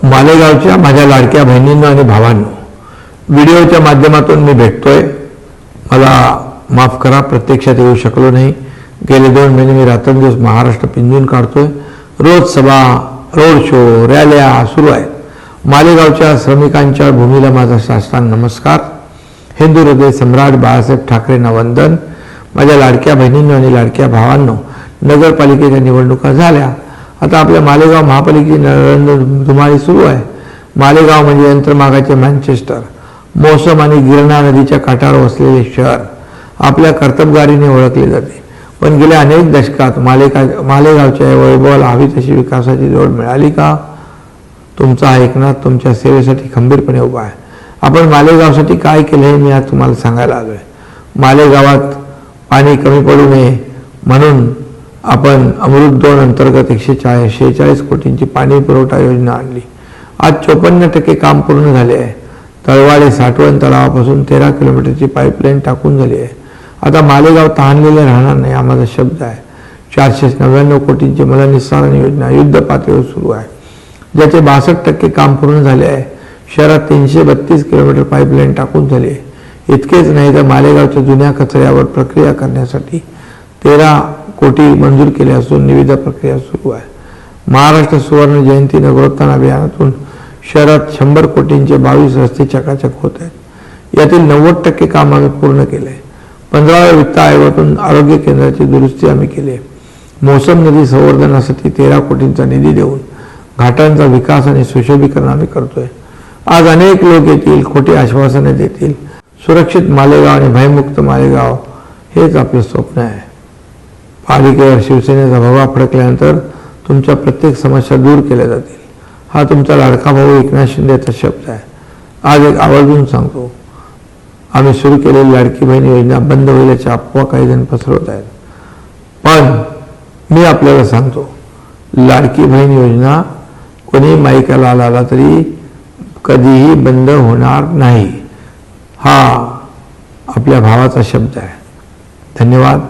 मालेगावच्या माझ्या लाडक्या बहिणींनो आणि भावांनो, व्हिडिओच्या माध्यमातून मी भेटतोय. मला माफ करा, प्रत्यक्षात येऊ शकलो नाही. गेले 2 महिने मी रात्रंदिवस महाराष्ट्र पिंजून काढतोय. रोज सभा, रोड शो, रॅल्या सुरू आहेत. मालेगावच्या श्रमिकांच्या भूमीला माझा साष्टांग नमस्कार. हिंदू हृदय सम्राट बाळासाहेब ठाकरेंना वंदन. माझ्या लाडक्या बहिणींनो आणि लाडक्या भावांनो, नगरपालिकेच्या निवडणुका झाल्या. आता आपल्या मालेगाव महापालिकेची रणधुमाळी सुरू आहे. मालेगाव म्हणजे यंत्रमागाचे मँचेस्टर, मोसम आणि गिरणा नदीच्या काठावर वसलेले शहर आपल्या कर्तबगारीने ओळखले जाते. पण गेल्या अनेक दशकात मालेगावच्या वैभवाला हवी तशी विकासाची जोड मिळाली का? तुमचा एकनाथ तुमच्या सेवेसाठी खंबीरपणे उभा आहे. आपण मालेगावसाठी काय केलं हे मी आज तुम्हाला सांगायला आलोय. मालेगावात पाणी कमी पडू नये म्हणून आपण अमृत 2 अंतर्गत 146 कोटींची पाणी पुरवठा योजना आणली. आज 54% काम पूर्ण झाले आहे. तळवाडे साठवण तलावापासून 13 किलोमीटरची पाईपलाईन टाकून झाली आहे. आता मालेगाव तहानलेले राहणार नाही हा माझा शब्द आहे. 499 कोटींची मलनिस्सारण योजना युद्ध पातळीवर सुरू आहे, ज्याचे 62% काम पूर्ण झाले आहे. शहरात 332 किलोमीटर पाईपलाईन टाकून झाली आहे. इतकेच नाही तर मालेगावच्या जुन्या कचऱ्यावर प्रक्रिया करण्यासाठी 13 कोटी मंजूर केले असून निविदा प्रक्रिया सुरू आहे. महाराष्ट्र सुवर्ण जयंती नगरोत्थान अभियानातून शहरात 100 कोटींचे 22 रस्ते चकाचक होत आहेत. यातील 90% काम आम्ही पूर्ण केले. 15व्या वित्त आयोगातून आरोग्य केंद्राची दुरुस्ती आम्ही केली. मोसम नदी संवर्धनासाठी 13 कोटींचा निधी देऊन घाटांचा विकास आणि सुशोभीकरण आम्ही करतोय. आज अनेक लोक येतील, खोटी आश्वासने देतील. सुरक्षित मालेगाव आणि भयमुक्त मालेगाव हेच आपलं स्वप्न आहे. पालिकेवर शिवसेनेचा भगवा फडकल्यानंतर तुमच्या प्रत्येक समस्या दूर केल्या जातील हा तुमचा लाडका भाऊ एकनाथ शिंदेचा शब्द आहे. आज एक आवर्जून सांगतो, आम्ही सुरू केलेली लाडकी बहीण योजना बंद होईल अफवा काही जण पसरवत आहेत. पण मी आपल्याला सांगतो, लाडकी बहीण योजना कोणी माईकाला आला तरी कधीही बंद होणार नाही हा आपल्या भावाचा शब्द आहे. धन्यवाद.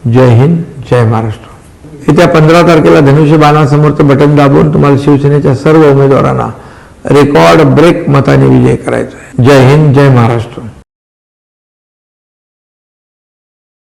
जय हिंद, जय महाराष्ट्र. येत्या 15 तारखेला धनुष्य बाणासमोरचं बटन दाबून तुम्हाला शिवसेनेच्या सर्व उमेदवारांना रेकॉर्ड ब्रेक मताने विजय करायचा आहे. जय हिंद, जय महाराष्ट्र.